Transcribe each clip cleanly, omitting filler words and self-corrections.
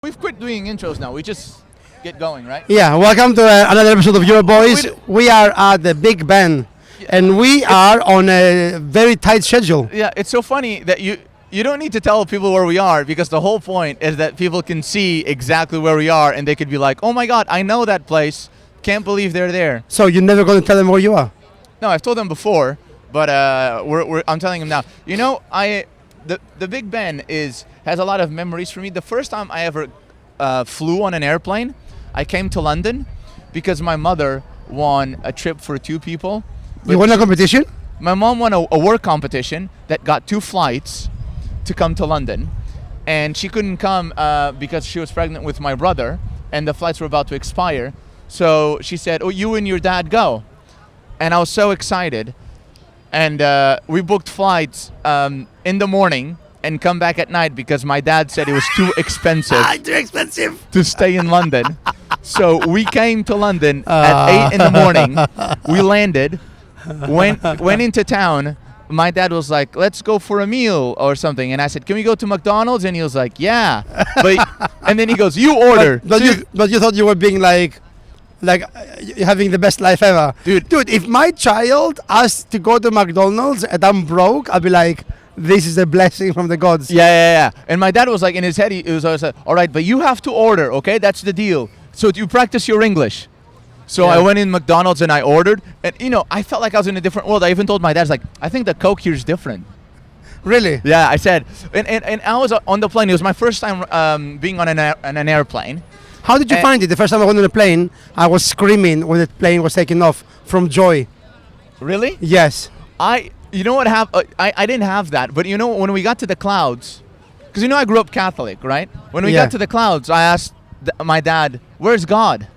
We've quit doing intros now. We just get going, right? Yeah, welcome to another episode of Your Boys. We are at the Big Ben, and we are on a very tight schedule. Yeah, it's so funny that you don't need to tell people where we are, because the whole point is that people can see exactly where we are, and they could be like, "Oh my God, I know that place. Can't believe they're there." So you're never going to tell them where you are? No, I've told them before, but I'm telling them now. You know, the Big Ben has a lot of memories for me. The first time I ever flew on an airplane, I came to London because my mother won a trip for two people. You won a competition? My mom won a work competition that got 2 flights to come to London, and she couldn't come because she was pregnant with my brother, and the flights were about to expire. So she said, "Oh, you and your dad go," and I was so excited. And we booked flights in the morning and come back at night because my dad said it was too expensive. Too expensive. To stay in London. So we came to London at 8 in the morning. We landed, went into town. My dad was like, "Let's go for a meal or something." And I said, "Can we go to McDonald's?" And he was like, "Yeah." And then he goes, "You order." But you thought you were being like having the best life ever. Dude, if my child asked to go to McDonald's and I'm broke, I'd be like, this is a blessing from the gods. Yeah. And my dad was like, in his head, he was always like, "All right, but you have to order, okay? That's the deal. So you practice your English." So Yeah. I went in McDonald's and I ordered. And, I felt like I was in a different world. I even told my dad, like, "I think the Coke here is different." Really? Yeah, I said. And I was on the plane. It was my first time being on an airplane. How did you find it? The first time I went on a plane, I was screaming when the plane was taking off from joy. Really? Yes. You know what happened? I didn't have that. But when we got to the clouds, because I grew up Catholic, right? When we got to the clouds, I asked my dad, "Where's God?"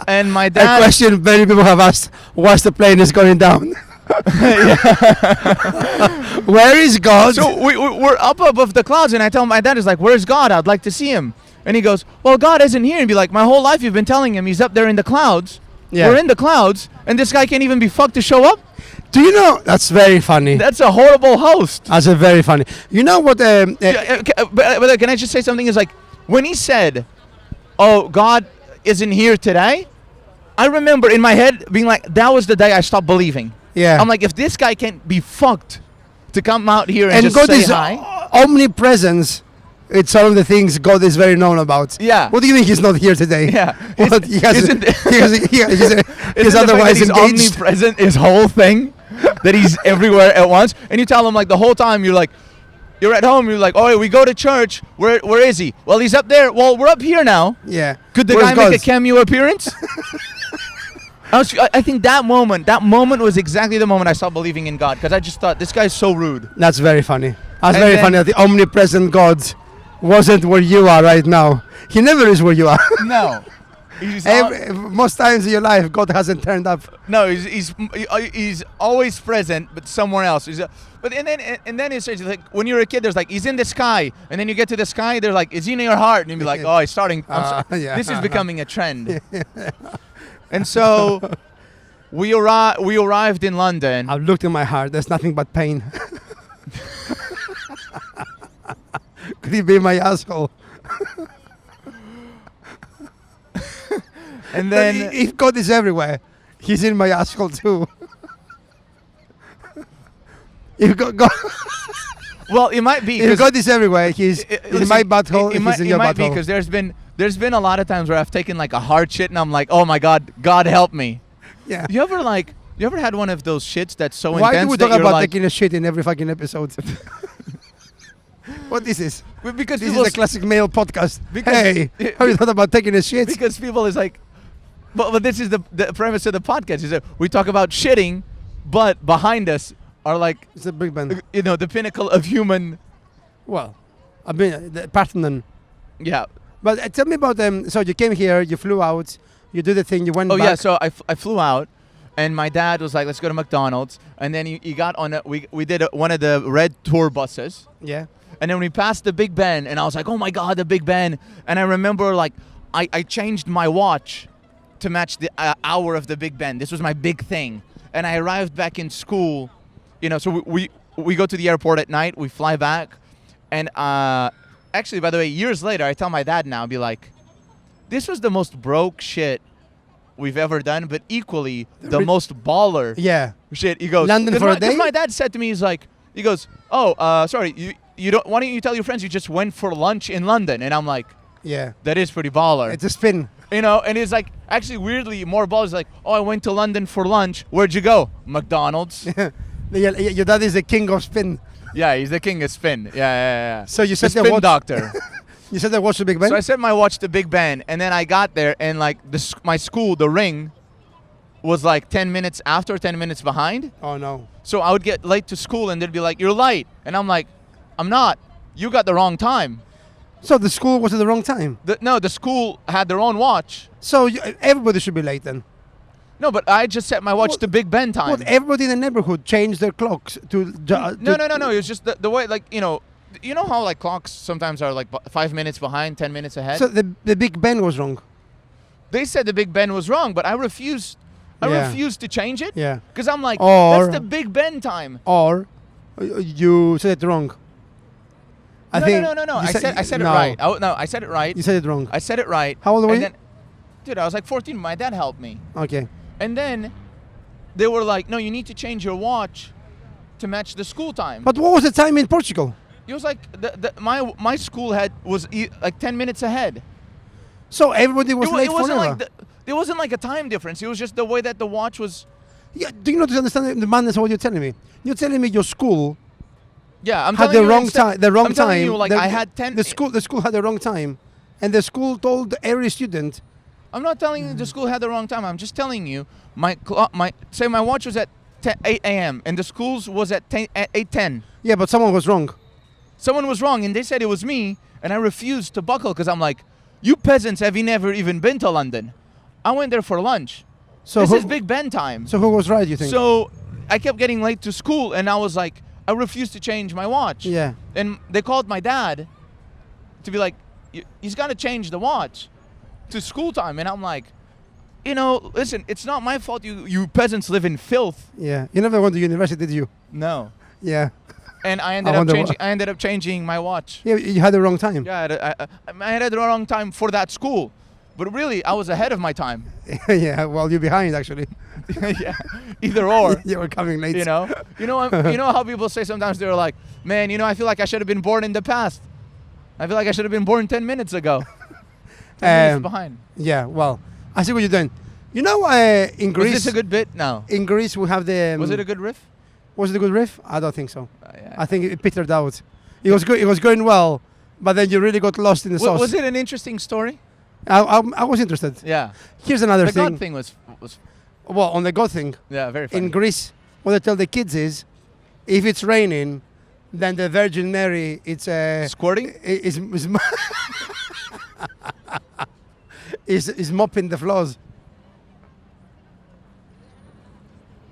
And my dad... A question many people have asked once the plane is going down. Where is God? So we're up above the clouds, and I tell my dad, is like, "Where's God? I'd like to see him." And he goes, "Well, God isn't here." And be like, "My whole life you've been telling him he's up there in the clouds. Yeah. We're in the clouds, and this guy can't even be fucked to show up." Do you know? That's very funny. That's a horrible host. That's a very funny. You know what? But can I just say something? Is like, when he said, "Oh, God isn't here today," I remember in my head being like, that was the day I stopped believing. Yeah. I'm like, if this guy can't be fucked to come out here and just God say is hi. Omnipresence. It's one of the things God is very known about. Yeah. What do you think he's not here today? Yeah. What, he's Isn't otherwise he's engaged. omnipresent, his whole thing, that he's everywhere at once, and you tell him like the whole time you're at home, you're like, "Oh, we go to church. Where is he?" "Well, he's up there." "Well, we're up here now." Yeah. Could the guy make a cameo appearance? I think that moment was exactly the moment I stopped believing in God, because I just thought, this guy's so rude. That's very funny. That's very funny that the omnipresent God wasn't where you are right now. He never is where you are. No. Most times in your life, God hasn't turned up. No, he's always present, but somewhere else. And then it's like, when you're a kid, there's like, he's in the sky, and then you get to the sky, they're like, is he in your heart? And you'd be like, oh, he's starting. Yeah. This is becoming a trend. And so we arrived in London. I've looked in my heart. There's nothing but pain. Could he be my asshole? And then, if God is everywhere, he's in my asshole too. If God well, it might be. If God is everywhere, he's in my butthole. He's in your butthole. It might be, because there's been a lot of times where I've taken like a hard shit, and I'm like, "Oh my God, God help me." Yeah. You ever had one of those shits that's so intense? Why do we talk about like, taking a shit in every fucking episode? What is this? Because this is a classic male podcast. Because Hey, have you thought about taking a shit? Because people is like, but this is the premise of the podcast, is that we talk about shitting, but behind us are like, it's a Big Ben. The pinnacle of human. Well, I mean, the Parthenon. Yeah. But tell me about so you came here, you flew out, you did the thing, you went back. Oh yeah, so I flew out, and my dad was like, "Let's go to McDonald's," and then he got on we did one of the red tour buses. Yeah. And then we passed the Big Ben, and I was like, "Oh my God, the Big Ben!" And I remember like I changed my watch to match the hour of the Big Ben. This was my big thing, and I arrived back in school. So we go to the airport at night. We fly back, And actually, by the way, years later, I tell my dad now, be like, this was the most broke shit we've ever done, but equally the most baller Yeah. shit. He goes, London for a day? Because my dad said to me, he goes, oh, sorry, you don't. Why don't you tell your friends you just went for lunch in London? And I'm like, Yeah. that is pretty baller. It's a spin. You know, and it's like, actually weirdly more baller. It's like, oh, I went to London for lunch. Where'd you go? McDonald's. Your dad is the king of spin. Yeah, he's the king of spin. Yeah. So you said the they spin watched- doctor. You said they watched the Big Ben? So I set my watch to Big Ben, and then I got there, and like my school, the ring, was like 10 minutes after, 10 minutes behind. Oh, no. So I would get late to school, and they'd be like, "You're late," and I'm like, "I'm not. You got the wrong time." So the school was at the wrong time? The school had their own watch. So everybody should be late then? No, but I just set my watch What- to Big Ben time. What, everybody in the neighborhood changed their clocks to... No. It was just the way, like, you know how like clocks sometimes are like 5 minutes behind, 10 minutes ahead. So the Big Ben was wrong? They said the Big Ben was wrong, but I refused. I Yeah. refused to change it. Yeah. Because I'm like, Or- that's the Big Ben time. Or you said it wrong? No. you I said it no. right. I said it right. You said it wrong. I said it right. How old were and you? Then, dude, I was like 14. My dad helped me. Okay. And then they were like, no, you need to change your watch to match the school time. But what was the time in Portugal? It was like my school was like 10 minutes ahead. So everybody was It late wasn't forever? like there wasn't like a time difference. It was just the way that the watch was. Yeah, do you not understand the madness of what you're telling me? You're telling me your school Yeah, I'm had telling the you wrong instead- time. The wrong I'm telling time. you, like, I had 10. The school had the wrong time, and the school told every student. I'm not telling you the school had the wrong time. I'm just telling you my watch was at 8 a.m. and the school's was at 8:10. Yeah, but someone was wrong. Someone was wrong, and they said it was me, and I refused to buckle because I'm like, you peasants have never even been to London. I went there for lunch. So This who, is Big Ben time. So who was right? You think? So I kept getting late to school, and I was like, I refused to change my watch. Yeah. And they called my dad to be like, he's got to change the watch to school time. And I'm like, listen, it's not my fault you peasants live in filth. Yeah. You never went to university, did you? No. Yeah. And I ended up changing my watch. Yeah. You had the wrong time. Yeah, I had the wrong time for that school. But really, I was ahead of my time. Yeah. Well, you're behind actually. Yeah, either or. You were coming late. You know how people say sometimes they're like, man, I feel like I should have been born in the past. I feel like I should have been born 10 minutes ago. 10 minutes behind. Yeah. Well, I see what you're doing. In Greece. Was this a good bit? No. In Greece, we have the. Was it a good riff? Was it a good riff? I don't think so. Yeah. I think it petered out. It was good. It was going well, but then you really got lost in the sauce. Was it an interesting story? I was interested. Yeah. Here's another The thing. God thing was Well, on the God thing. yeah, very funny. In Greece, what they tell the kids is, if it's raining, then the Virgin Mary, it's Squirting? is mopping the floors.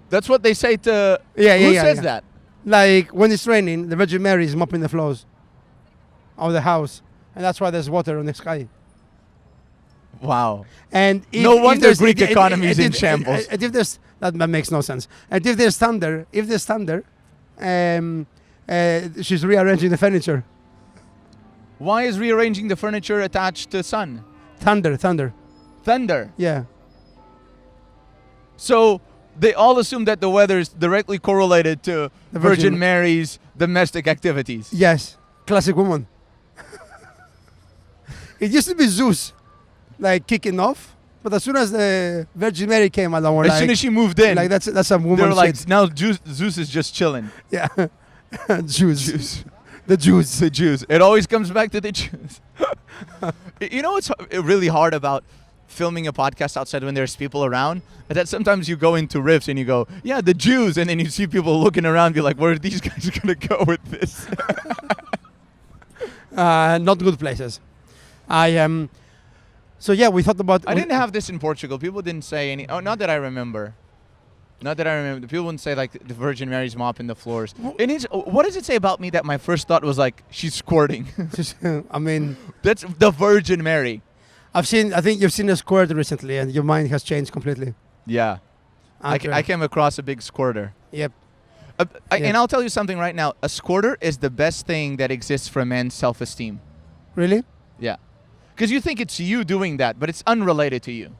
That's what they say to. Yeah, Who yeah, says yeah. that? Like when it's raining, the Virgin Mary is mopping the floors of the house, and that's why there's water on the sky. Wow. And if, No if wonder there's- Greek if- economy is if- in if- shambles. If there's that makes no sense. And if there's thunder, she's rearranging the furniture. Why is rearranging the furniture attached to sun? Thunder. Thunder. Yeah. So they all assume that the weather is directly correlated to The Virgin Virgin- Mary's domestic activities. Yes. Classic woman. It used to be Zeus, like kicking off, but as soon as the Virgin Mary came along, we're As like, soon as she moved in, like that's a woman. they were like, shit. now Zeus is just chilling. Yeah. Jews. Jews. The Jews. The Jews. It always comes back to the Jews. You know what's really hard about filming a podcast outside when there's people around? That sometimes you go into riffs and you go, yeah, the Jews, and then you see people looking around, be like, where are these guys gonna go with this? Not good places. So yeah, we thought about. I didn't have this in Portugal. People didn't say any. Oh, not that I remember. Not that I remember. People wouldn't say like the Virgin Mary's mopping the floors. What does it say about me that my first thought was like she's squirting? I mean, That's the Virgin Mary. I think you've seen a squirt recently, and your mind has changed completely. Yeah. André. I came across a big squirter. Yep. And I'll tell you something right now. A squirter is the best thing that exists for a man's self-esteem. Really? Yeah. Because you think it's you doing that, but it's unrelated to you.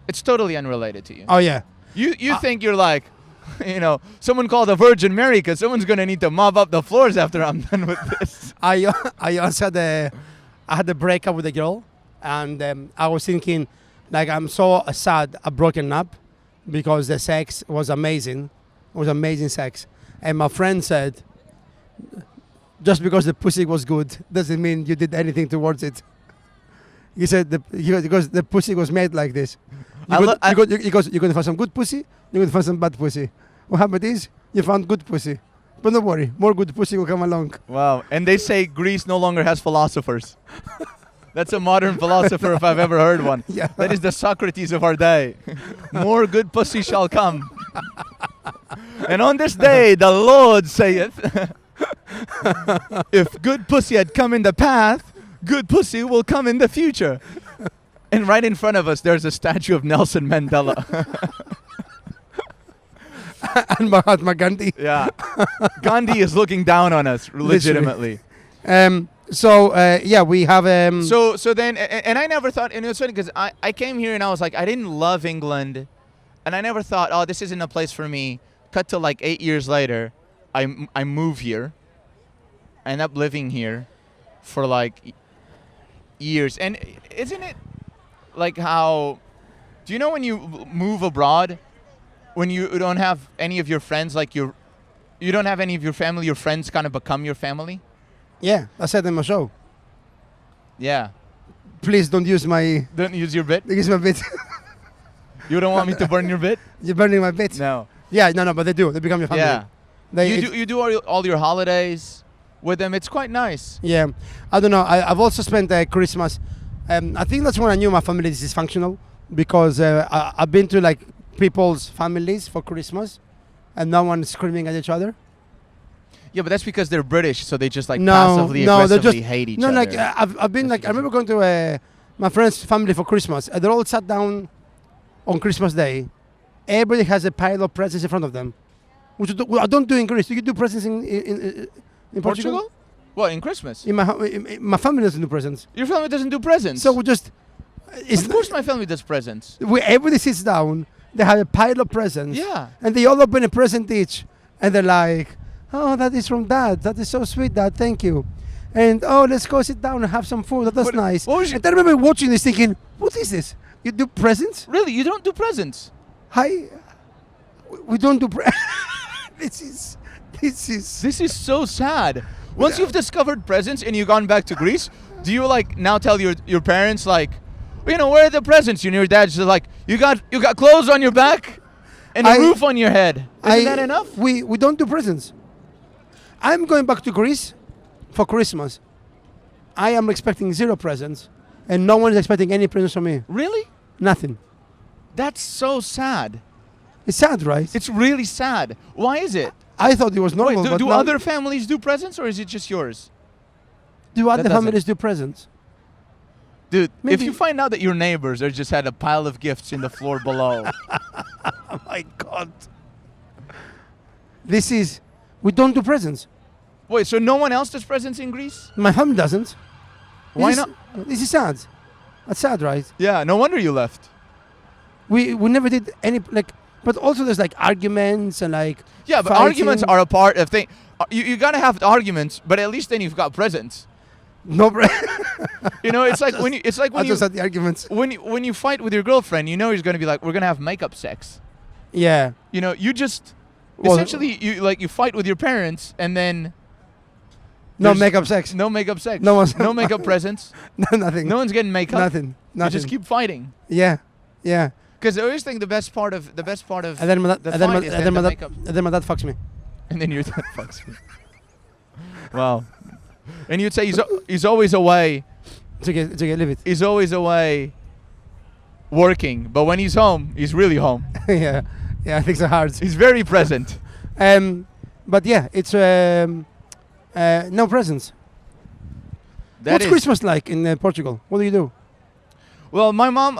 It's totally unrelated to you. Oh, yeah. You think you're like, someone called a Virgin Mary because someone's going to need to mop up the floors after I'm done with this. I also had a breakup with a girl, and I was thinking, like, I'm so sad I broken up because the sex was amazing. It was amazing sex. And my friend said, just because the pussy was good doesn't mean you did anything towards it. He said, because the pussy was made like this. You're going to find some good pussy, you're going to find some bad pussy. What happened is, you found good pussy. But don't worry, more good pussy will come along. Wow. And they say Greece no longer has philosophers. That's a modern philosopher if I've ever heard one. Yeah. That is the Socrates of our day. More good pussy shall come. And on this day, the Lord saith, if good pussy had come in the past, good pussy will come in the future. And right in front of us, there's a statue of Nelson Mandela. And Mahatma Gandhi. Yeah. Gandhi is looking down on us, legitimately. We have... So then, and I never thought, and it was funny because I came here and I was like, I didn't love England. And I never thought, oh, this isn't a place for me. Cut to like 8 years later, I move here. I end up living here for like years. And isn't it like how, do you know when you move abroad, when you don't have any of your friends, like you don't have any of your family, your friends kind of become your family? Yeah, I said in my show. Yeah. Please don't use my... Don't use your bit? Use my bit. You don't want me to burn your bit? You're burning my bit? No. Yeah, no, but they do. They become your family. Yeah. You do all your holidays with them. It's quite nice. Yeah. I don't know. I've also spent Christmas. I think that's when I knew my family is dysfunctional, because I've been to like people's families for Christmas and no one's screaming at each other. Yeah, but that's because they're British, so they just like passively, aggressively hate each other. No, like I've been like, I remember going to my friend's family for Christmas, and they're all sat down on Christmas Day. Everybody has a pile of presents in front of them, which I don't do in Greece. Do you do presents in Portugal? What, in Christmas? My family doesn't do presents. Your family doesn't do presents? So we just... Of course my family does presents. Everybody sits down, they have a pile of presents. Yeah. And they all open a present each. And they're like, oh, that is from Dad. That is so sweet, Dad. Thank you. And, oh, let's go sit down and have some food. That's nice. And I remember watching this thinking, what is this? You do presents? Really? You don't do presents? We don't do presents. This is so sad. Once you've discovered presents and you've gone back to Greece, do you like now tell your parents like, where are the presents? Your dad's just like, you got clothes on your back and a roof on your head. Isn't that enough? We don't do presents. I'm going back to Greece for Christmas. I am expecting 0 presents, and no one is expecting any presents from me. Really? Nothing. That's so sad. It's sad, right? It's really sad. Why is it? I thought it was normal. Wait, do other families do presents, or is it just yours? Do other families do presents? Dude, if you find out that your neighbors just had a pile of gifts in the floor below. Oh my God. We don't do presents. Wait, so no one else does presents in Greece? My family doesn't. Why not? This is sad. That's sad, right? Yeah, no wonder you left. We never did any, like, but also there's like arguments and like yeah, but arguments are a part of thing. You gotta have arguments, but at least then you've got presents. No, it's like when you just had the arguments. When you fight with your girlfriend, he's gonna be like, we're gonna have makeup sex. Yeah. You just essentially you fight with your parents and then no makeup sex. No makeup sex. No makeup presents. Nothing. No one's getting makeup. Nothing. You just keep fighting. Yeah. Because I always think the best part of and then my dad fucks me. And then your dad fucks me. Wow. And you'd say he's always away. To get live it. He's always away working, but when he's home, he's really home. Yeah, things are hard. He's very present. But yeah, it's no presents. What's Christmas like in Portugal? What do you do? Well, my mom,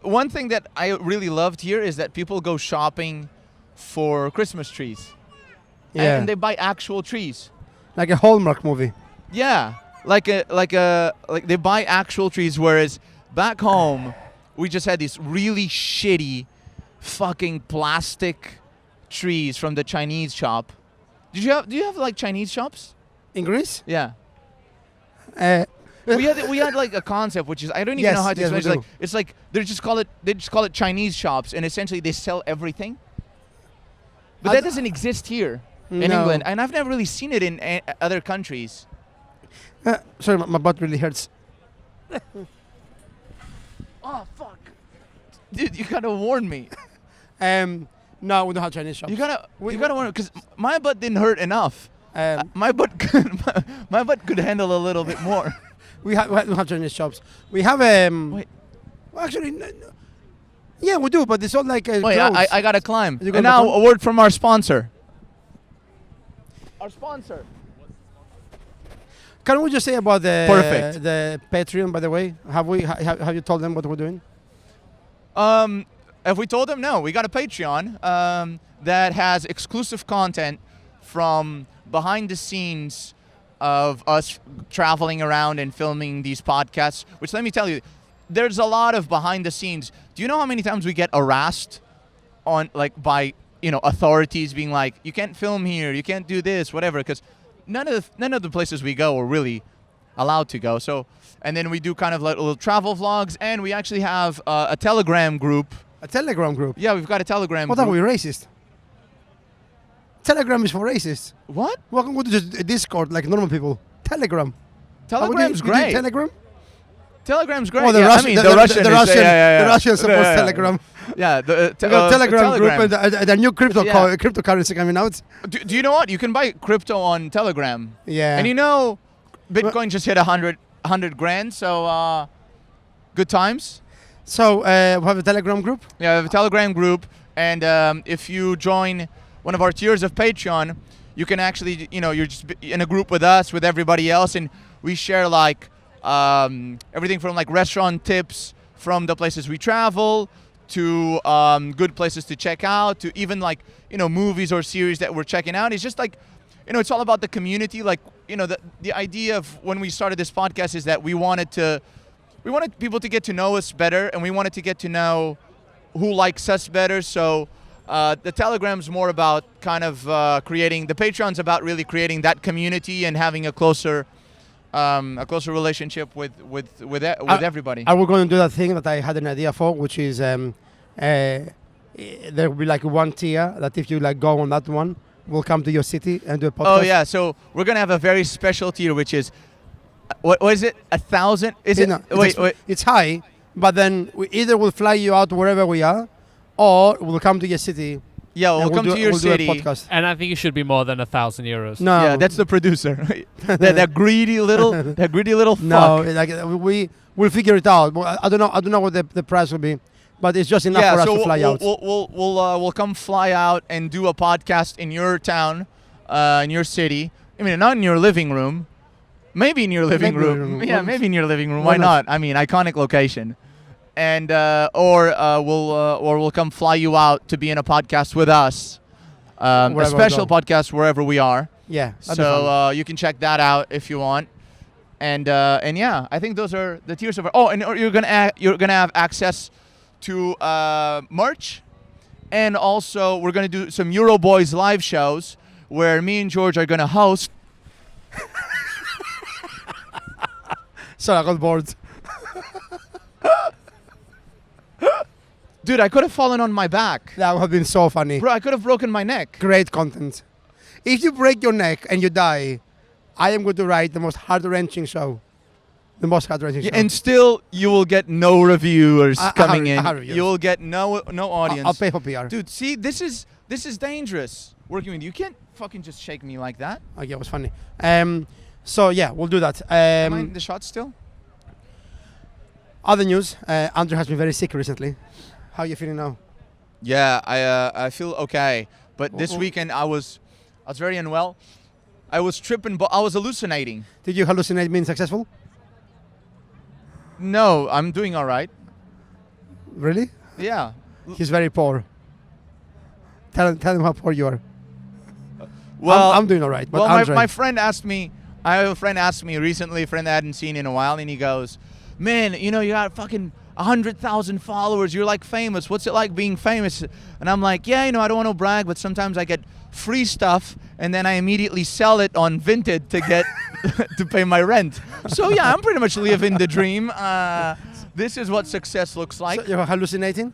one thing that I really loved here is that people go shopping for Christmas trees. Yeah. and they buy actual trees. Like a Hallmark movie. Yeah, like they buy actual trees. Whereas back home, we just had these really shitty, fucking plastic trees from the Chinese shop. Do you have like Chinese shops? In Greece? Yeah. Uh, we had like a concept which is I don't even know how to yes, explain. we It's like they just call it Chinese shops, and essentially they sell everything. But that doesn't exist here in No. England, and I've never really seen it in other countries. Sorry, my butt really hurts. Oh fuck, dude! You gotta warn me. No, we don't have Chinese shops. You gotta warn me because my butt didn't hurt enough. Um, My butt could handle a little bit more. we don't have Chinese shops. We have Wait. well, actually, yeah, we do, but it's all like Wait, clothes. I gotta climb. You gotta And now climb? a word from our sponsor. Our sponsor. Can we just say about Perfect. the Patreon? By the way, have you told them what we're doing? If we told them, no, we got a Patreon that has exclusive content from behind the scenes of us traveling around and filming these podcasts. Which, let me tell you, there's a lot of behind the scenes. Do you know how many times we get harassed by authorities being like, you can't film here, you can't do this, whatever, because none of the places we go are really allowed to go. So, and then we do kind of like little travel vlogs, and we actually have a Telegram group. A Telegram group. Yeah, we've got a Telegram What group. are we, racist? Telegram is for racists. What? Welcome to just Discord like normal people. Telegram. Telegram's You do great. Telegram? Telegram's great. Oh, the Yeah, Russian, I mean, the, the Russian, the is- Russian, yeah. the Russian supports Telegram. Yeah, the We got Telegram group Telegram. and the new Yeah. cryptocurrency coming out. Do you know what? You can buy crypto on Telegram. Yeah. And Bitcoin just hit 100 grand, so good times. So we have a Telegram group. Yeah, we have a Telegram group, and if you join one of our tiers of Patreon, you can actually, you're just in a group with us, with everybody else, and we share like everything from like restaurant tips from the places we travel to good places to check out, to even like movies or series that we're checking out. It's just like it's all about the community. Like the idea of when we started this podcast is that we wanted people to get to know us better, and we wanted to get to know who likes us better. So the Telegram's more about kind of creating. The Patreon's about really creating that community and having a closer relationship with everybody. Are we going to do that thing that I had an idea for, which is there will be like one tier that if you like go on that one, we'll come to your city and do a podcast. Oh yeah, so we're gonna have a very special tier, which is what is it? 1,000? Is it? No, Wait. It's high, but then we either will fly you out wherever we are, or we'll come to your city. Yeah, we'll come to your city. Do a podcast. And I think it should be more than €1,000. No, Yeah, that's the producer. that greedy little fuck. no. Like we'll figure it out. Well, I don't know what the price will be, but it's just enough for us to fly out. We'll come fly out and do a podcast in your town, in your city. I mean, not in your living room. Maybe in your living Maybe room. Yeah, maybe in your living room. Why Why not? I mean, iconic location. And we'll come fly you out to be in a podcast with us. A Wherever special we go. podcast wherever we are. Yeah. that'd be fun. So you can check that out if you want. And yeah, I think those are the tiers of. Oh, and you're gonna have access to merch, and also we're gonna do some Euroboys live shows where me and George are gonna host. Sorry, I got bored. Dude, I could have fallen on my back. That would have been so funny. Bro, I could have broken my neck. Great content. If you break your neck and you die, I am going to write the most heart-wrenching show. The most heart-wrenching show. And still, you will get no reviewers coming in. I have reviewers. You will get no audience. I'll pay for PR. Dude, see, this is dangerous working with you. You can't fucking just shake me like that. Okay, it was funny. So yeah, we'll do that. Am I in the shot still? Other news. André has been very sick recently. How are you feeling now? Yeah, I feel okay. But this weekend I was very unwell. I was tripping, but I was hallucinating. Did you hallucinate being successful? No, I'm doing all right. Really? Yeah. He's very poor. Tell him how poor you are. Well, I'm doing all right. But well, André, my friend asked me. I have a friend asked me recently, a friend I hadn't seen in a while, and he goes, "Man, you got fucking 100,000 followers. You're like famous. What's it like being famous?" And I'm like, "Yeah, I don't want to brag, but sometimes I get free stuff, and then I immediately sell it on Vinted to get to pay my rent. So yeah, I'm pretty much living the dream. This is what success looks like." so you're hallucinating?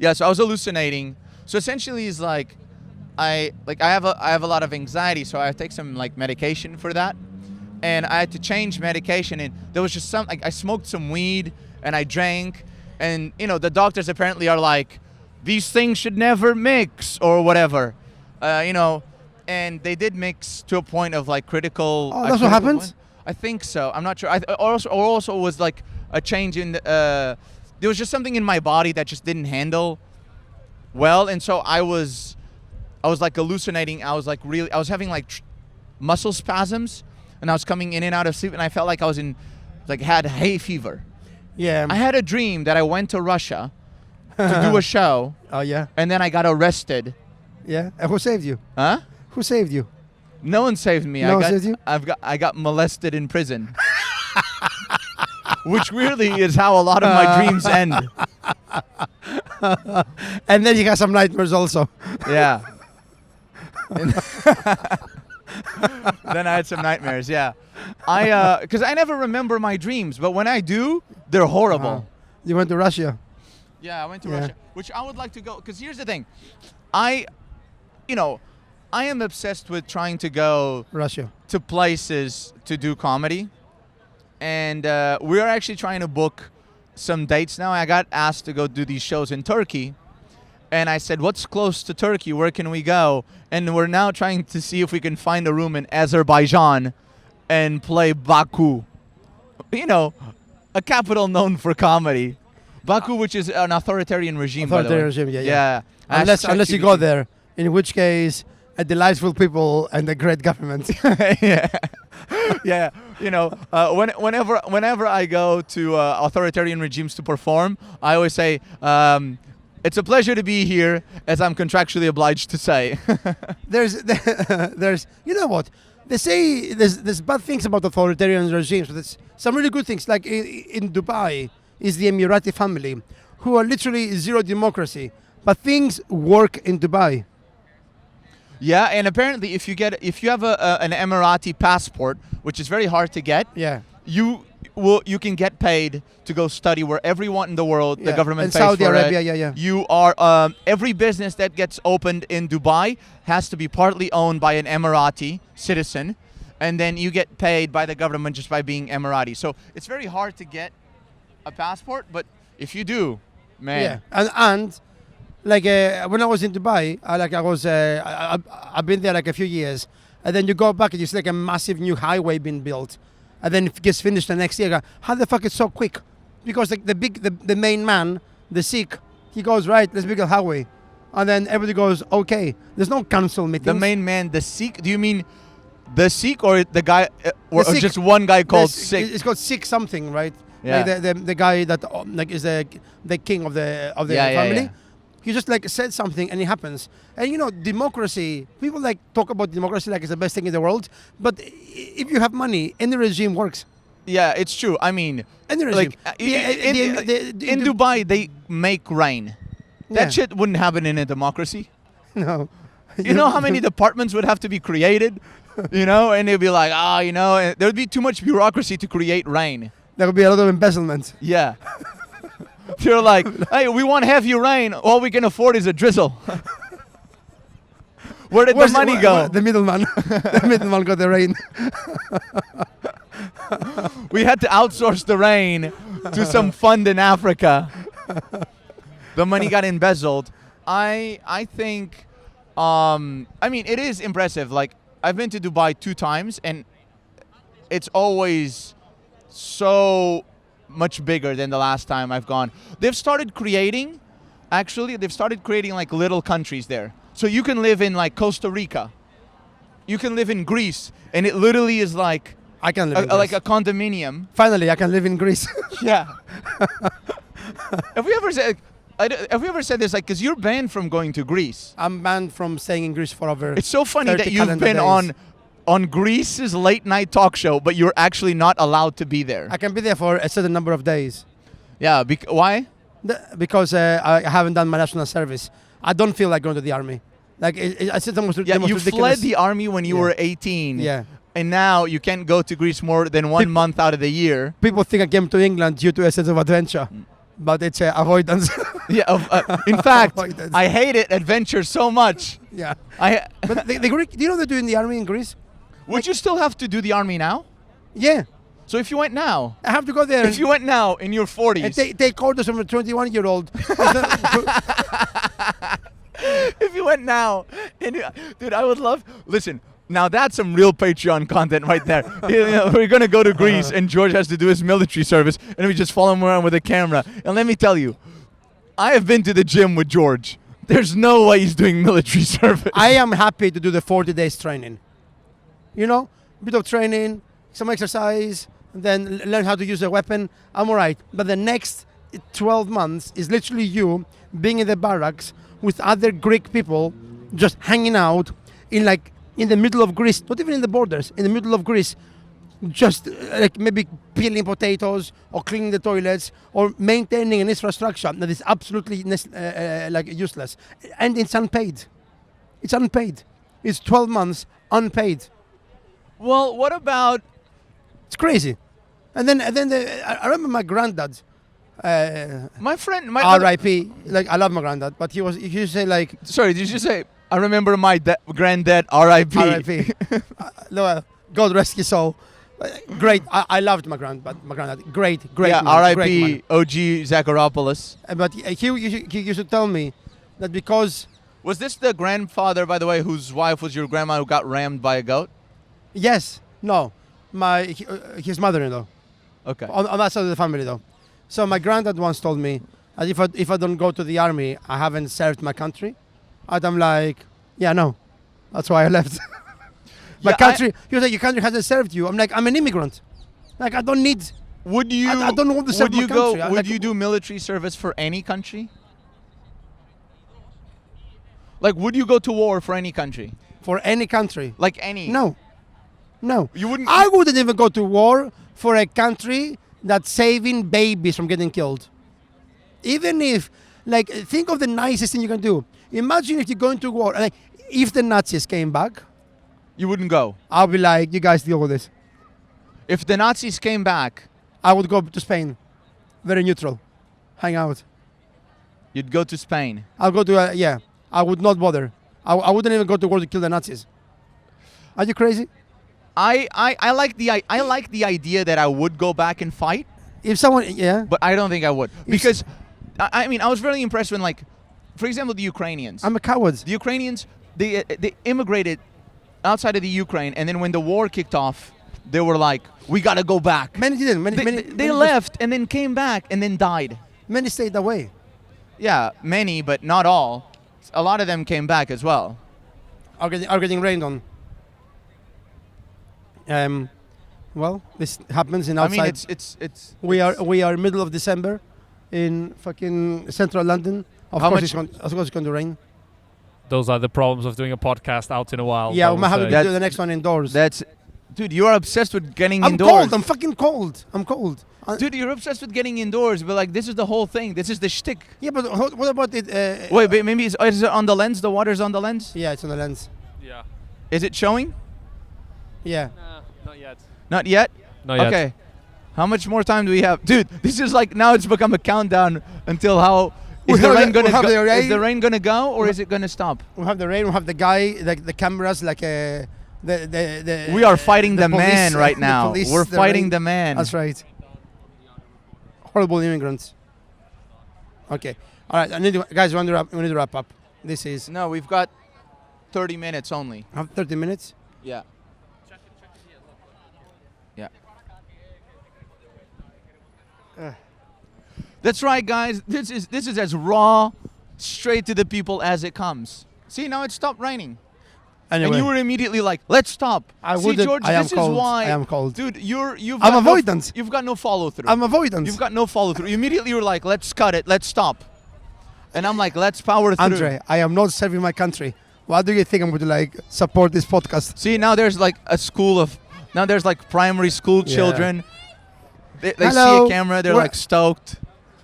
Yeah, so I was hallucinating. So essentially, it's like I have a lot of anxiety, so I take some like medication for that, and I had to change medication. And there was just I smoked some weed and I drank, and the doctors apparently are like, these things should never mix or whatever, and they did mix to a point of like critical. Oh, that's what happened? I think so. I'm not sure. Also was like a change in there was just something in my body that just didn't handle well, and so I was like hallucinating. I was having like muscle spasms, and I was coming in and out of sleep, and I felt like I was had hay fever. Yeah. I had a dream that I went to Russia to do a show, Oh yeah. and then I got arrested. Yeah. And who saved you? Huh? Who saved you? No one saved me. No one saved you? I got molested in prison. Which weirdly is how a lot of my dreams end. And then you got some nightmares also. Yeah. Then I had some nightmares, yeah. Because I never remember my dreams, but when I do, they're horrible. You went to Russia. Yeah, I went to Yeah. Russia, which I would like to go. Because here's the thing, I am obsessed with trying to go Russia. to places to do comedy, and we are actually trying to book some dates now. I got asked to go do these shows in Turkey, and I said, "What's close to Turkey? Where can we go?" And we're now trying to see if we can find a room in Azerbaijan and play Baku, a capital known for comedy. Baku, which is an authoritarian regime, by the way. Authoritarian regime, yeah. I Unless you go there, in which case, a delightful people and a great government. yeah, yeah. Whenever I go to authoritarian regimes to perform, I always say, "It's a pleasure to be here," as I'm contractually obliged to say. there's, you know what? They say there's bad things about authoritarian regimes, but there's some really good things. Like in Dubai, is the Emirati family, who are literally zero democracy, but things work in Dubai. Yeah, and apparently, if you have an Emirati passport, which is very hard to get, Yeah. you can get paid to go study wherever you want in the world. The Yeah. government In pays Saudi for Arabia, it. yeah. You are every business that gets opened in Dubai has to be partly owned by an Emirati citizen, and then you get paid by the government just by being Emirati. So it's very hard to get a passport, but if you do, man. Yeah, and like when I was in Dubai, I've been there like a few years, and then you go back and you see like a massive new highway being built, and then it gets finished the next year. How the fuck it's so quick? Because like the main man, the Sikh, he goes, right, let's build a highway, and then everybody goes, okay. There's no council meetings. The main man, the Sikh. Do you mean the Sikh or the guy, or Sikh. just one guy called There's- Sikh? It's called Sikh something, right? Yeah. Like the guy that like is the king of the Yeah, yeah, family. yeah. He just like said something and it happens. And democracy. People like talk about democracy like it's the best thing in the world. But if you have money, any regime works. Yeah, it's true. I mean, Any regime. like in Dubai, they make rain. Yeah. That shit wouldn't happen in a democracy. No. You know how many departments would have to be created? And they'd be like, and there would be too much bureaucracy to create rain. There will be a lot of embezzlement. Yeah. They're like, hey, we want heavy rain. All we can afford is a drizzle. Where did the money go? The middleman. The middleman got the rain. We had to outsource the rain to some fund in Africa. The money got embezzled. I think, it is impressive. Like, I've been to Dubai 2 times, and it's always so much bigger than the last time I've gone. They've started creating like little countries there. So you can live in like Costa Rica. You can live in Greece, and it literally is like I can live in like Greece. a condominium. Finally, I can live in Greece. Yeah. Have we ever said have we ever said this? Like, because you're banned from going to Greece. I'm banned from staying in Greece for over. It's so funny 30 that you've calendar been days. on Greece's late night talk show, but you're actually not allowed to be there. I can be there for a certain number of days. Yeah, why? Because I haven't done my national service. I don't feel like going to the army. Like I said, the most Yeah, you ridiculous. fled the army when you Yeah. were 18. Yeah. And now you can't go to Greece more than 1 month out of the year. People think I came to England due to a sense of adventure, but it's avoidance. Yeah. In fact, Avoidance. I hated adventure so much. Yeah. I But the Greek, do you know what they do in the army in Greece? would you still have to do the army now? Yeah. So if you went now, I have to go there. if you went now in your 40s, and take orders from a 21-year-old. if you went now, and dude, I would love. Listen, now that's some real Patreon content right there. You know, we're gonna go to Greece, and George has to do his military service, and we just follow him around with a camera. And let me tell you, I have been to the gym with George. There's no way he's doing military service. I am happy to do the 40 days training. You know, a bit of training, some exercise, and then learn how to use a weapon. I'm all right. But the next 12 months is literally you being in the barracks with other Greek people, just hanging out in the middle of Greece, not even in the borders, in the middle of Greece, just like maybe peeling potatoes or cleaning the toilets or maintaining an infrastructure that is absolutely useless. And it's unpaid. It's unpaid. It's 12 months unpaid. Well, what about? It's crazy. And then I remember my granddad. My friend, my other- R.I.P. Like I love my granddad, but he used to say like Sorry, did you say? I remember my granddad. R.I.P. R.I.P. No, God rest his soul. Great. I loved my granddad. Great. Yeah, man, great R.I.P. man. OG Zacharopoulos. But he used to tell me that because Was this the grandfather, by the way, whose wife was your grandma who got rammed by a goat? his mother-in-law Okay. on that side of the family though. So my granddad once told me that if I don't go to the army, I haven't served my country. And I'm like, yeah, no, that's why I left. My Yeah, country. He was like, your country hasn't served you. I'm like, I'm an immigrant. Like I don't need. Would you? I don't want to serve Would my you go? country. Would you do military service for any country? Like, would you go to war for any country? For any country? Like any? No. You wouldn't. I wouldn't even go to war for a country that's saving babies from getting killed. Even if, like, think of the nicest thing you can do. Imagine if you go into war, and like, if the Nazis came back, You wouldn't go. I'll be like, you guys deal with this. If the Nazis came back, I would go to Spain, very neutral, hang out. you'd go to Spain. I'll go to, I would not bother. I wouldn't even go to war to kill the Nazis. Are you crazy? I like the idea that I would go back and fight, If someone, yeah, but I don't think I would, You because I mean I was really impressed when, like, for example, the Ukrainians. I'm a coward. The Ukrainians, they immigrated outside of the Ukraine, and then when the war kicked off, they were like, we gotta go back. Many didn't. They left and then came back and then died. Many stayed away. Yeah, many, but not all. A lot of them came back as well. Are getting rained on. Well, this happens in outside. I mean, it's. we are middle of December, in fucking central London. Of How course, much- it's going to rain. Those are the problems of doing a podcast out in a while. Yeah, I we might have would to say. That- do the next one indoors. That's, dude, you are obsessed with getting I'm indoors. cold. I'm fucking cold. I'm cold. Dude, you're obsessed with getting indoors, but like this is the whole thing. This is the shtick. Yeah, but what about it? Wait, but maybe is it on the lens? The water's on the lens. Yeah, it's on the lens. Yeah. Is it showing? Yeah. Nah, not yet. Not yet. Not yet. Okay. How much more time do we have, dude? This is like now it's become a countdown until how is We the have rain the- gonna we have go? the rain. Is the rain gonna go or is it gonna stop? We have the rain. We have the guy, like the cameras, like the. We are fighting the police, man right the now. police, We're the fighting rain. the man. That's right. Horrible immigrants. Okay. All right. Guys, we need to wrap up. This is No, we've got 30 minutes only. have 30 minutes. Yeah. Yeah. That's right, guys. This is as raw, straight to the people as it comes. See, now it stopped raining. Anyway, And you were immediately like, let's stop. I See, wouldn't. George, I am this cold. is why. I am cold. Dude, you've I'm got avoidance. You've got no follow through. I'm avoidance. You've got no follow through. Immediately you're like, let's cut it, let's stop. And I'm like, let's power through. Andre, I am not serving my country. Why do you think I'm going to like support this podcast? See, now there's like a school of, now there's like primary school Yeah. children. They see Hello. a camera, they're We're- like stoked.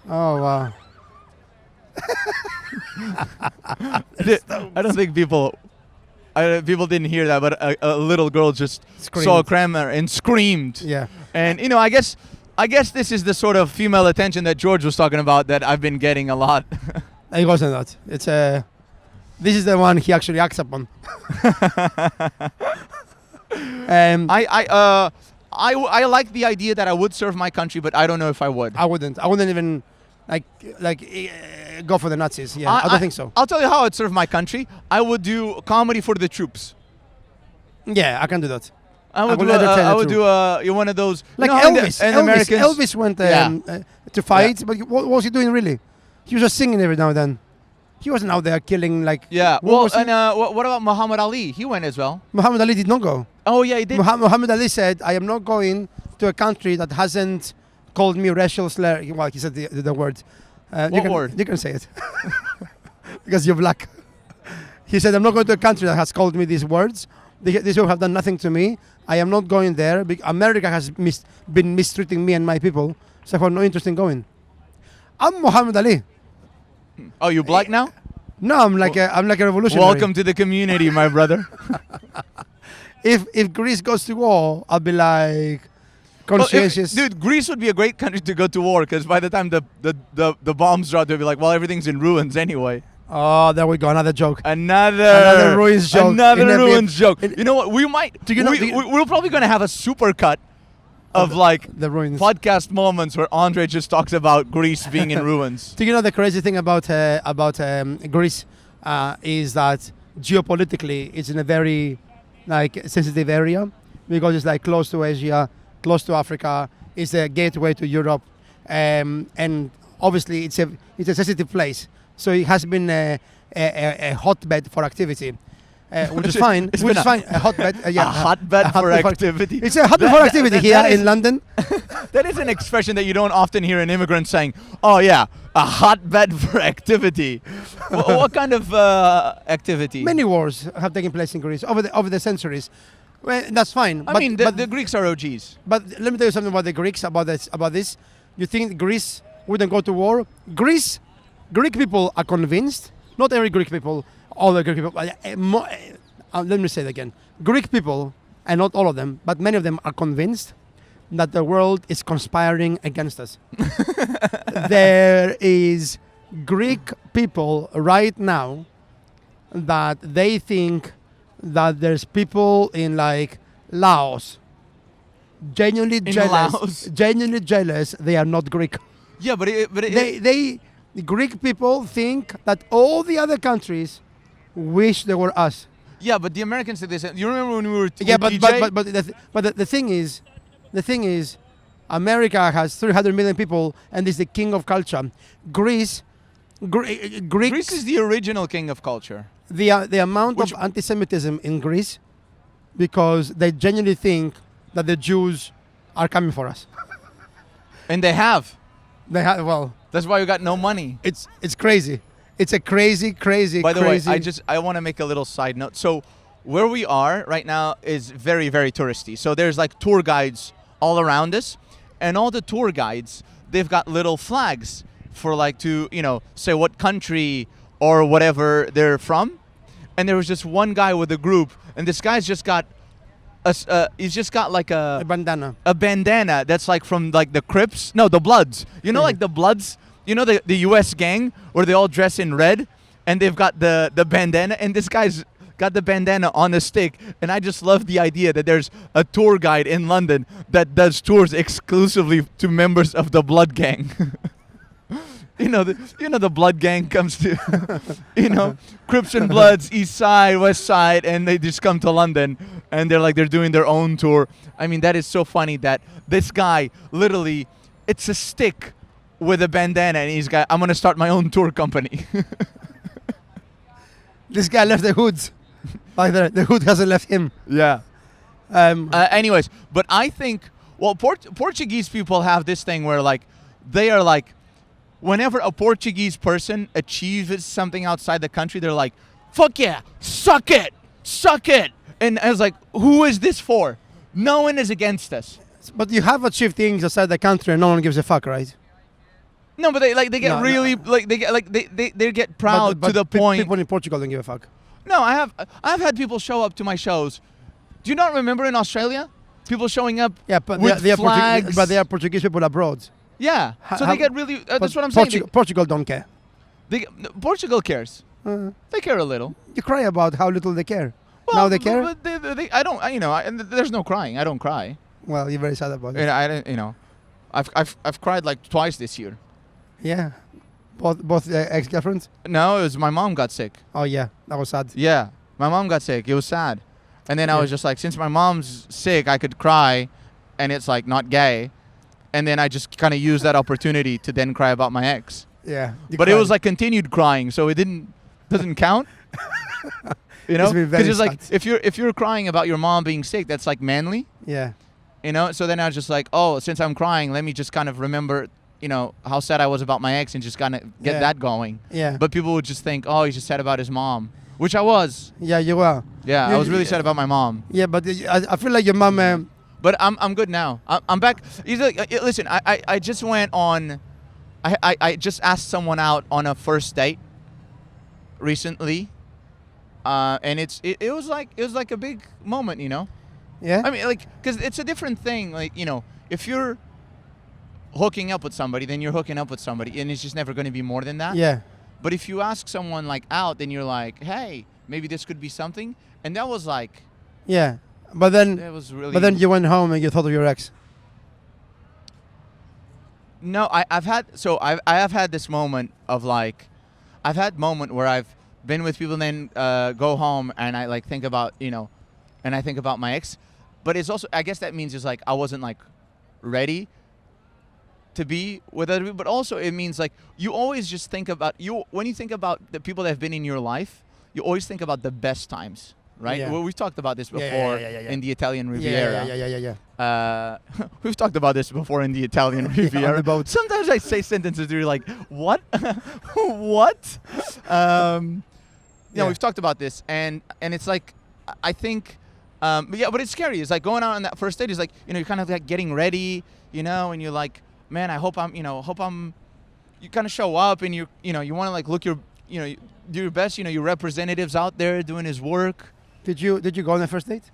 Oh wow. I don't think people didn't hear that, but a little girl just saw a camera and screamed. Yeah. And you know, I guess this is the sort of female attention that George was talking about that I've been getting a lot. It wasn't that. It's this is the one he actually acts upon. I like the idea that I would serve my country, but I don't know if I would. I wouldn't even go for the Nazis. Yeah, I don't think so. I'll tell you how I'd serve my country. I would do comedy for the troops. Yeah, I can do that. I would would do. entertain I the would do one of those. Like you know, Elvis. and Americans. Elvis went to fight, but what was he doing really? He was just singing every now and then. He wasn't out there killing like. Yeah. What Well, was he- and what about Muhammad Ali? He went as well. Muhammad Ali did not go. Oh yeah, he did. Muhammad Ali said, "I am not going to a country that hasn't called me racial slur." Well, he said the word. What word? You can say it because you're black. He said, "I'm not going to a country that has called me these words. These people have done nothing to me. I am not going there. America has been mistreating me and my people, so I have no interest in going." I'm Muhammad Ali. Oh, you black now? No, I'm like a revolutionary. Welcome to the community, my brother. If Greece goes to war, I'll be like conscientious. Dude, Greece would be a great country to go to war because by the time the bombs drop, they'll be like, well, everything's in ruins anyway. Oh, there we go. Another joke. Another ruins joke. Another In every- ruins joke. in- You know what? We might. We're probably going to have a super cut of like The ruins. podcast moments where André just talks about Greece being in ruins. Do you know the crazy thing about Greece is that geopolitically it's in a very like sensitive area because it's like close to Asia, close to Africa. It's a gateway to Europe, and obviously it's a sensitive place. So it has been a hotbed for activity, which is fine. It's Which been is fine. A hotbed. A hotbed for activity. It's a hotbed for activity here that is- in London. That is an expression that you don't often hear an immigrant saying. Oh yeah, a hotbed for activity. What kind of activity? Many wars have taken place in Greece over the centuries. Well, that's fine. I mean, the Greeks are OGs. But let me tell you something about the Greeks about this. You think Greece wouldn't go to war? Greek people are convinced. Not every Greek people, all the Greek people. Let me say it again. Greek people, and not all of them, but many of them are convinced that the world is conspiring against us. There is Greek people right now that they think that there's people in like Laos genuinely Laos? jealous they are not Greek. Yeah, but The Greek people think that all the other countries wish they were us. yeah, but the Americans did this. You remember when we were? Yeah, with DJ? but the thing is, America has 300 million people and is the king of culture. Greece Greece is the original king of culture. the amount Which- of anti-Semitism in Greece because they genuinely think that the Jews are coming for us. And they have. They have That's why you got no money. it's crazy. It's a crazy. By the crazy. way, I want to make a little side note. So where we are right now is very, very touristy. So there's like tour guides all around us, and all the tour guides, they've got little flags for like to, say what country or whatever they're from. And there was just one guy with a group, and this guy's just got he's just got like a bandana. a bandana that's like from like the Crips. No, the Bloods. You know, like the Bloods. You know the U.S. gang where they all dress in red, and they've got the bandana, and this guy's got the bandana on a stick. And I just love the idea that there's a tour guide in London that does tours exclusively to members of the Blood gang. The Blood gang comes to, Crips and Bloods, East Side, West Side, and they just come to London, and they're doing their own tour. I mean, that is so funny that this guy literally, it's a stick with a bandana, and he's got, I'm gonna start my own tour company. This guy left the hoods. Like the hood hasn't left him. Yeah. Anyways, but I think, Portuguese people have this thing where like they are like, whenever a Portuguese person achieves something outside the country, they're like, fuck yeah, suck it. And I was like, who is this for? No one is against us. But you have achieved things outside the country and no one gives a fuck, right? No, but they get No, really like they get proud But to the point. People in Portugal don't give a fuck. No, I've had people show up to my shows. Do you not remember in Australia? People showing up Yeah, but with they are flags. but they are Portuguese people abroad. Yeah, so Ha- they get really. That's But what I'm saying. Portugal don't care. Portugal cares. Uh, They care a little. you cry about how little they care. Well, Now they care? But I don't. There's no crying. I don't cry. Well, you're very sad about it. And I don't. I've cried like twice this year. Yeah. Both ex-girlfriends? No, it was my mom got sick. Oh, yeah. That was sad. Yeah, my mom got sick. It was sad. And then I Yeah. was just like, since my mom's sick, I could cry, and it's like not gay. And then I just kind of used that opportunity to then cry about my ex. Yeah. You But it was cried. like continued crying, so it doesn't count. You know, It's been very because it's like sad. if you're crying about your mom being sick, that's like manly. Yeah. You know, so then I was just like, oh, since I'm crying, let me just kind of remember, how sad I was about my ex and just kind of get Yeah. that going. Yeah. But people would just think, oh, he's just sad about his mom, which I was. Yeah, you were. Yeah, I You- was really sad about my mom. Yeah, but I feel like your mom... But I'm good now. I'm back. Listen, I just went on. I just asked someone out on a first date recently, and it was like a big moment, yeah? I mean, like, because it's a different thing. Like, if you're hooking up with somebody, then you're hooking up with somebody, and it's just never going to be more than that. Yeah. But if you ask someone like out, then you're like, hey, maybe this could be something, and that was like, Yeah. But then really. you went home and you thought of your ex. No, I have had this moment of like, I've had moment where I've been with people and then go home and I like think about, and I think about my ex, but it's also, I guess that means it's like I wasn't like ready to be with other people, but also it means like you always just think about, when you think about the people that have been in your life, you always think about the best times, right? Yeah. Well, we've talked about this Yeah, before yeah. in the Italian Riviera. Yeah. We've talked about this before in the Italian on Riviera. the boat. Sometimes I say sentences that you're like, what? What? Yeah. We've talked about this, and it's like, I think, but it's scary. It's like going out on that first date is like, you're kind of like getting ready, and you're like, man, I hope you kind of show up and you want to like look do your best, your representative's out there doing his work. Did you go on the first date?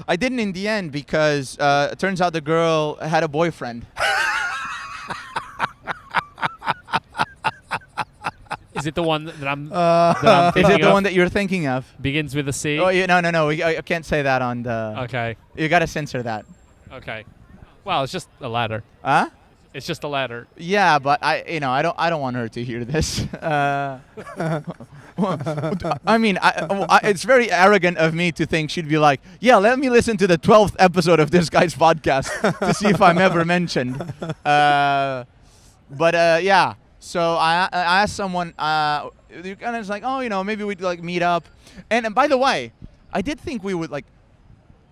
I didn't in the end because it turns out the girl had a boyfriend. Is it the one that I'm Is thinking it the of? one that you're thinking of? Begins with a C? Oh, no. I can't say that on the. Okay. You gotta censor that. Okay. Well, it's just a ladder. Huh? It's just a ladder. Yeah, but I don't want her to hear this. I mean, it's very arrogant of me to think she'd be like, yeah, let me listen to the 12th episode of this guy's podcast to see if I'm ever mentioned. But yeah. So I asked someone, you kind of just like, oh, maybe we'd like meet up. And by the way, I did think we would like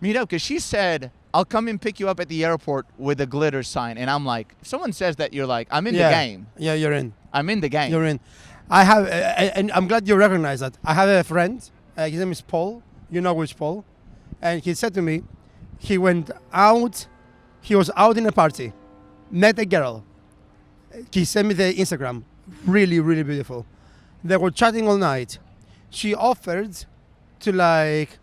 meet up because she said, I'll come and pick you up at the airport with a glitter sign. And I'm like, if someone says that, you're like, I'm in the game. Yeah, you're in. I'm in the game. You're in. I have, and I'm glad you recognize that. I have a friend. His name is Paul. You know which Paul. And he said to me, he went out. He was out in a party, met a girl. He sent me the Instagram. Really, really beautiful. They were chatting all night. She offered to like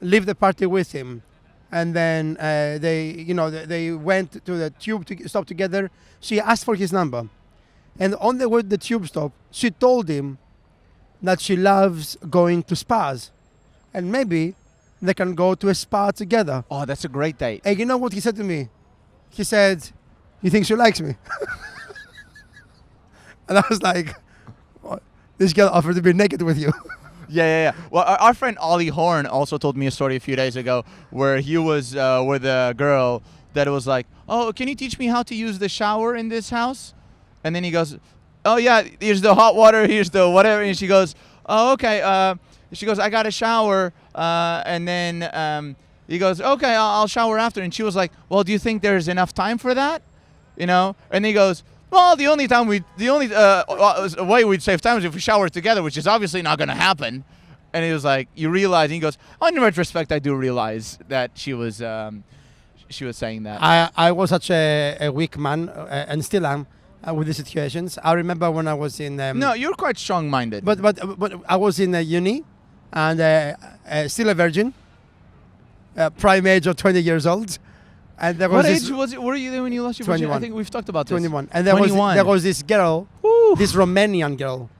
leave the party with him. And then they went to the tube stop together. She asked for his number. And on the way to the tube stop, she told him that she loves going to spas. And maybe they can go to a spa together. Oh, that's a great date. And you know what he said to me? He said, you think she likes me? And I was like, what? This girl offered to be naked with you. Yeah. Well, our friend Ollie Horn also told me a story a few days ago where he was with a girl that was like, oh, can you teach me how to use the shower in this house? And then he goes, oh, yeah, here's the hot water, here's the whatever. And she goes, oh, okay. She goes, I got a shower. And then he goes, okay, I'll shower after. And she was like, well, do you think there's enough time for that? And he goes, Well, the only way we'd save time is if we showered together, which is obviously not going to happen. And he was like, you realize, and he goes, in retrospect, I do realize that she was saying that. I was such a weak man, and still am, with the situations. I remember when I was in... No, you're quite strong-minded. But I was in uni, and still a virgin, prime age of 20 years old. And there was what age were you there when you lost your virginity? 21. I think we've talked about this. 21. And there was this girl, Woo. this Romanian girl,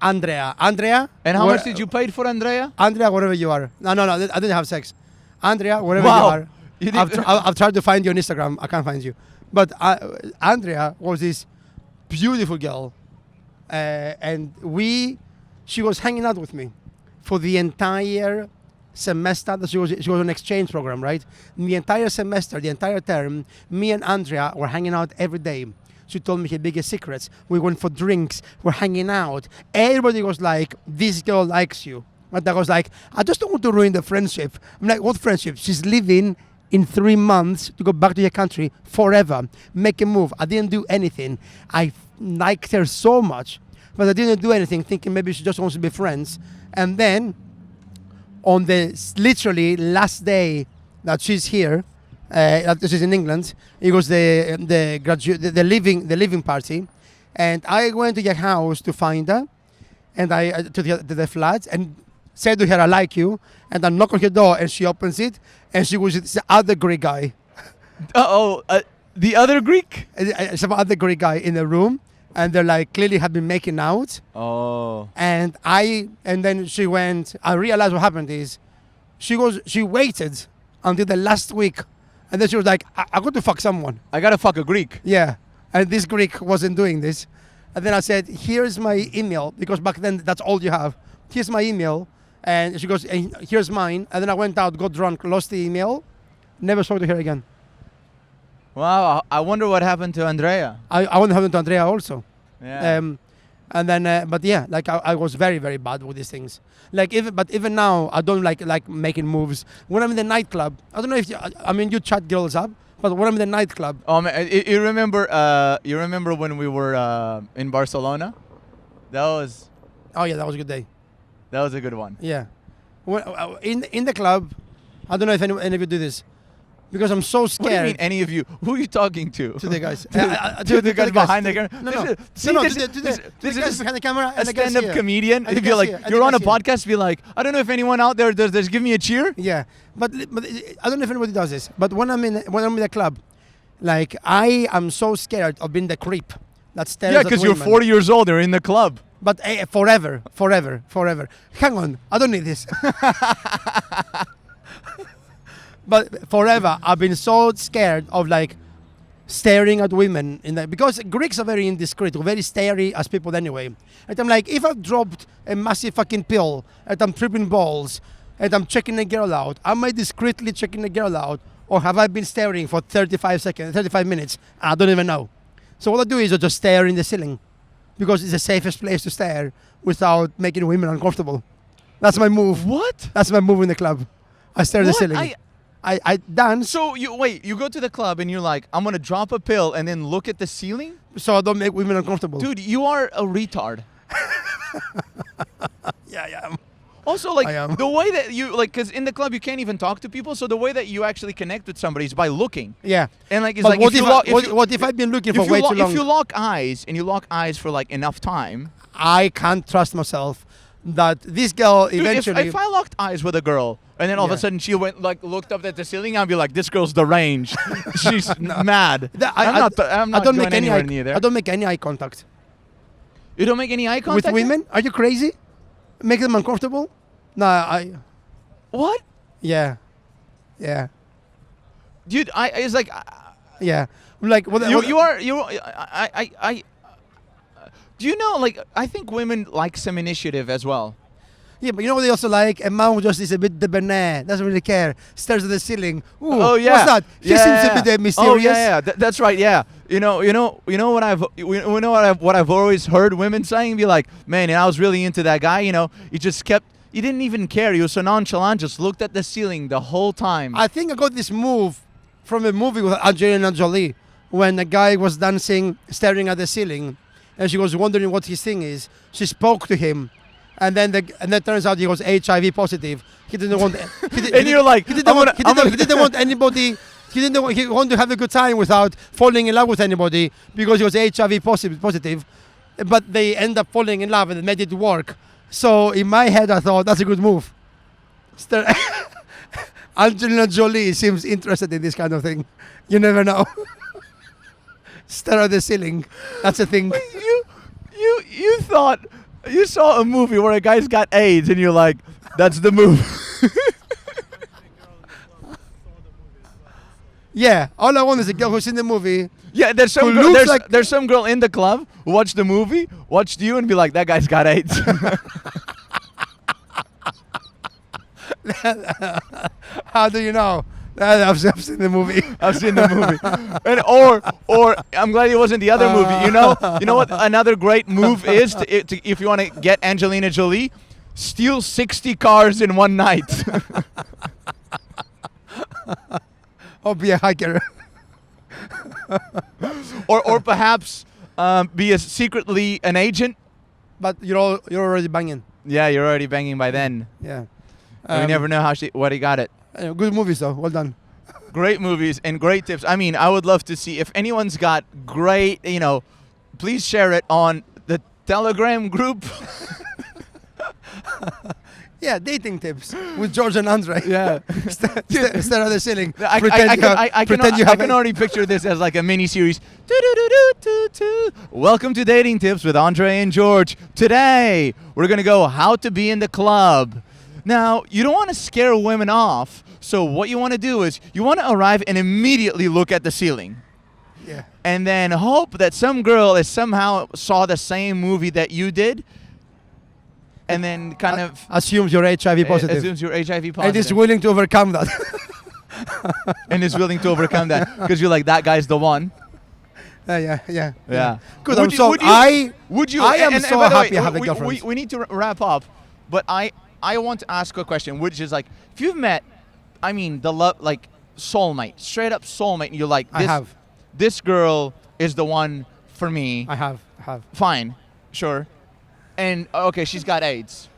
Andrea. And how much did you pay for Andrea? Andrea, wherever you are. No, I didn't have sex. Andrea, wherever Wow. you are. I've tried to find you on Instagram. I can't find you. But Andrea was this beautiful girl. And she was hanging out with me for the entire semester. That she was on an exchange program, right? The entire semester, the entire term, me and Andrea were hanging out every day. She told me her biggest secrets. We went for drinks. We're hanging out. Everybody was like, this girl likes you. But I was like, I just don't want to ruin the friendship. I'm like, what friendship? She's leaving in 3 months to go back to her country forever. Make a move. I didn't do anything. I liked her so much, but I didn't do anything, thinking maybe she just wants to be friends. And then on the literally last day that she's here, that she's in England, it was the living party, and I went to her house to find her, and I to the flat and said to her, "I like you," and I knock on her door, and she opens it, and she was the other Greek guy. The other Greek? Some other Greek guy in the room, and they're like clearly had been making out. Oh. And then she went. I realized what happened is, she waited until the last week, and then she was like, I got to fuck someone. I gotta fuck a Greek. Yeah, and this Greek wasn't doing this. And then I said, here's my email, because back then that's all you have. Here's my email, and she goes, here's mine. And then I went out, got drunk, lost the email, never spoke to her again. Wow, I wonder what happened to Andrea. I went home to Andrea also. Yeah. And then, but yeah, like I was very, very bad with these things. Like even now, I don't like making moves. When I'm in the nightclub, I don't know if you chat girls up, but when I'm in the nightclub. Oh man, you remember when we were in Barcelona? Oh yeah, that was a good day. That was a good one. Yeah, in the club, I don't know if any of you do this. Because I'm so scared. What do you mean, any of you? Who are you talking to? To the guys. To the guys behind the camera? No. This is behind the camera. a stand-up comedian. If you're like, you're on a podcast, be like, I don't know if anyone out there does give me a cheer. Yeah, but I don't know if anybody does this. But when I'm in the club, like I am so scared of being the creep that stares at women. Yeah, because you're 40 years old. You're in the club. But forever. Hang on, I don't need this. But forever, I've been so scared of like staring at women because Greeks are very indiscreet, very starey as people anyway. And I'm like, if I've dropped a massive fucking pill and I'm tripping balls and I'm checking a girl out, am I discreetly checking a girl out, or have I been staring for 35 minutes? I don't even know. So what I do is I just stare in the ceiling, because it's the safest place to stare without making women uncomfortable. That's my move. What? That's my move in the club. I stare at the ceiling. I dance. So you go to the club and you're like, I'm gonna drop a pill and then look at the ceiling? So I don't make women uncomfortable. Dude, you are a retard. Yeah, I am. Also, like, the way that you, like, because in the club you can't even talk to people, so the way that you actually connect with somebody is by looking. Yeah. And like, it's but like, what if I've been looking for way too long? If you lock eyes and you lock eyes for like enough time, I can't trust myself that this girl eventually. Dude, if I locked eyes with a girl and then all of a sudden she went like looked up at the ceiling, I'd be like, this girl's deranged. She's mad. I'm not going anywhere near there. I don't make any eye contact. You don't make any eye contact with women? Are you crazy? Make them uncomfortable? No, What? Yeah. Dude, it's like. Yeah. Like what I do you know, like, I think women like some initiative as well. Yeah, but you know what they also like? A man who just is a bit debonair, doesn't really care, stares at the ceiling. Ooh, oh yeah, what's that? He seems a bit mysterious. Oh yeah, that's right. Yeah, you know what I've always heard women saying, be like, man, I was really into that guy. You know, he didn't even care. He was so nonchalant, just looked at the ceiling the whole time. I think I got this move from a movie with Angelina Jolie, when a guy was dancing, staring at the ceiling, and she was wondering what his thing is. She spoke to him, and then turns out he was HIV positive. He didn't want. You're like, he didn't want anybody. He wanted to have a good time without falling in love with anybody because he was HIV positive. But they end up falling in love and it made it work. So in my head, I thought that's a good move. Angelina Jolie seems interested in this kind of thing. You never know. Stare at the ceiling. That's a thing. You thought you saw a movie where a guy's got AIDS and you're like, that's the move. Yeah, all I want is a girl who's in the movie. Yeah, there's some girl in the club who watched the movie, watched you, and be like, that guy's got AIDS. How do you know? I've seen the movie. I've seen the movie. And or I'm glad it wasn't the other movie. You know what another great move is if you want to get Angelina Jolie? Steal 60 cars in one night. Or be a hiker. or perhaps be secretly an agent. But you're already banging. Yeah, you're already banging by then. Yeah. We never know what he got it. Good movies though. Well done. Great movies and great tips. I mean, I would love to see if anyone's got great, please share it on the Telegram group. Yeah, dating tips with George and Andre. Yeah. Stare at the ceiling. I can already picture this as like a mini series. Welcome to Dating Tips with Andre and George. Today, we're going to go how to be in the club. Now, you don't want to scare women off. So what you want to do is you want to arrive and immediately look at the ceiling. Yeah. And then hope that some girl is somehow saw the same movie that you did. And then kind of assumes you're HIV positive. Assumes you're HIV positive. And is willing to overcome that. And is willing to overcome that because you're like, that guy's the one. Yeah. I Good. am so happy I have a girlfriend. We need to wrap up, but I want to ask a question, which is like, if you've met, the love, like soulmate, straight up soulmate, and you're like, this girl is the one for me. I have. Fine, sure. And okay, she's got AIDS.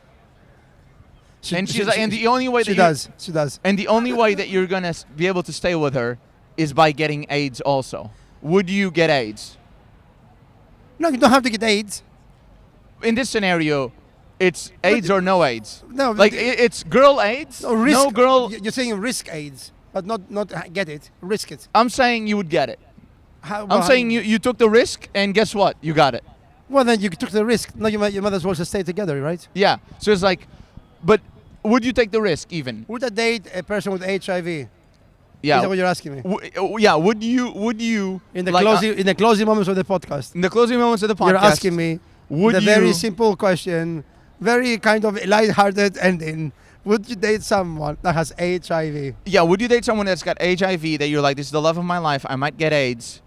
And the only way that she does. And the only way that you're gonna be able to stay with her is by getting AIDS also. Would you get AIDS? No, you don't have to get AIDS. In this scenario, it's AIDS or no AIDS. No, like it's girl AIDS. No girl. You're saying risk AIDS, but not get it. Risk it. I'm saying you would get it. I'm saying you took the risk, and guess what? You got it. Well, then you took the risk. No, you might as well just stay together, right? Yeah. So it's like, but would you take the risk even? Would I date a person with HIV? Yeah. Is that what you're asking me? Yeah. Would you? In the closing moments of the podcast. In the closing moments of the podcast. You're asking me very simple question, very kind of light-hearted ending. Would you date someone that has HIV? Yeah. Would you date someone that's got HIV that you're like, this is the love of my life. I might get AIDS,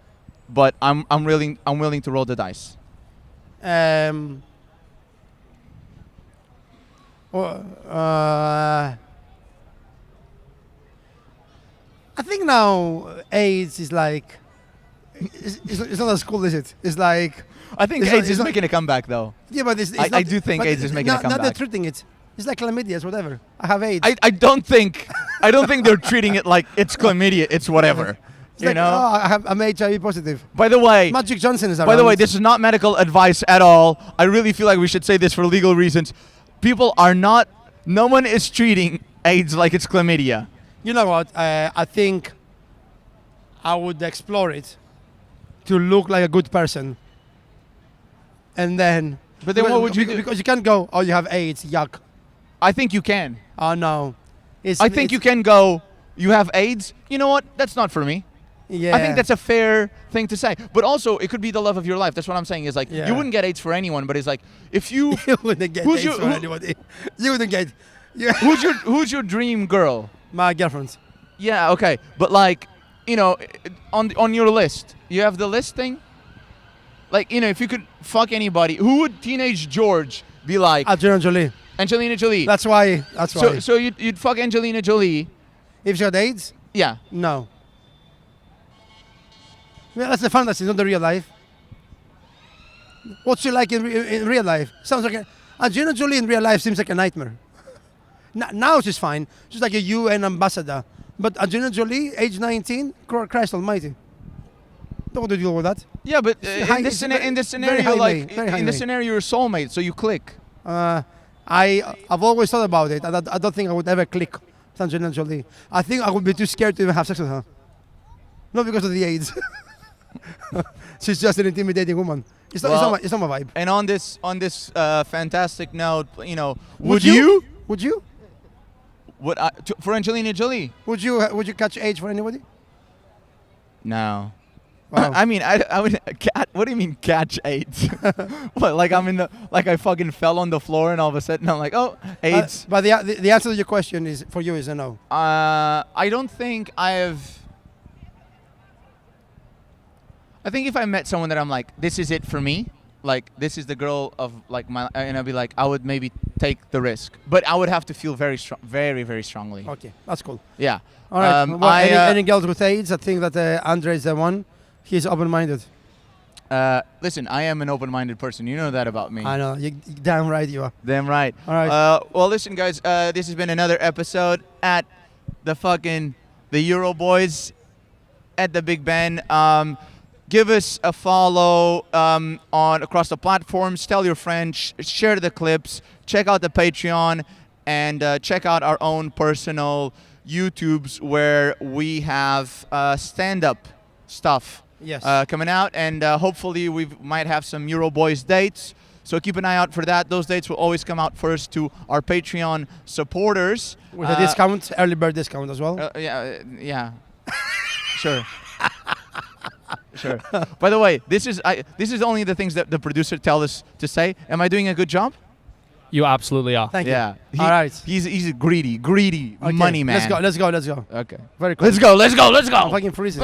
but I'm willing to roll the dice. I think now AIDS is like it's not as cool, is it? It's like I think AIDS is making a comeback though. Yeah, but I do think AIDS is making a comeback. Now they're treating it. It's like chlamydia, it's whatever. I have AIDS. I don't think they're treating it like it's chlamydia. It's whatever. I'm HIV positive. By the way, Magic Johnson is around. By the way, this is not medical advice at all. I really feel like we should say this for legal reasons. No one is treating AIDS like it's chlamydia. You know what? I think I would explore it to look like a good person. And then... But then what would you do? Because you can't go, oh, you have AIDS, yuck. I think you can. Oh, no. I think you can go, you have AIDS? You know what? That's not for me. Yeah. I think that's a fair thing to say. But also, it could be the love of your life. That's what I'm saying is like, you wouldn't get AIDS for anyone, but it's like, if you... You wouldn't get AIDS for anybody. You wouldn't get... Yeah. Who's your dream girl? My girlfriend. Yeah, okay. But like, on your list, you have the list thing? Like, if you could fuck anybody, who would teenage George be like? Angelina Jolie. Angelina Jolie. That's why. So you'd fuck Angelina Jolie. If she had AIDS? Yeah. No. Yeah, that's the fantasy, not the real life. What's she like in real life? Sounds like Angelina Jolie in real life seems like a nightmare. Now she's fine. She's like a UN ambassador. But Angelina Jolie, age 19, Christ Almighty. Don't want to deal with that. Yeah, but high- in this it's very- scenario, very like highway, very in this highway. scenario, you're a soulmate, so you click. I've always thought about it. I don't think I would ever click with Angelina Jolie. I think I would be too scared to even have sex with her. Not because of the AIDS. She's just an intimidating woman. It's not my vibe. And on this fantastic note, you know, Would you? Would for Angelina Jolie? Would you catch AIDS for anybody? No. Wow. I mean, I would. What do you mean catch AIDS? What? Like I fucking fell on the floor and all of a sudden I'm like, oh, AIDS. But the answer to your question is for you is a no. I don't think I think if I met someone that I'm like, this is it for me, like this is the girl of like my, and I'd be like, I would maybe take the risk, but I would have to feel very strong, very, very strongly. Okay, that's cool. Yeah. All right. Any girls with AIDS? I think that André is the one. He's open-minded. Listen, I am an open-minded person. You know that about me. I know. You damn right you are. Damn right. All right. Well, listen, guys. This has been another episode at the Euro Boys at the Big Ben. Give us a follow on across the platforms. Tell your friends. Share the clips. Check out the Patreon and check out our own personal YouTubes where we have stand-up stuff. Yes. Coming out, and hopefully we might have some Euro Boys dates. So keep an eye out for that. Those dates will always come out first to our Patreon supporters. With a discount, early bird discount as well. Yeah. Sure. Sure. By the way, this is only the things that the producer tells us to say. Am I doing a good job? You absolutely are. Thank Yeah. you. All right. He's a greedy Okay, money man. Let's go. Okay. Very cool. Let's go. I'm fucking freezing.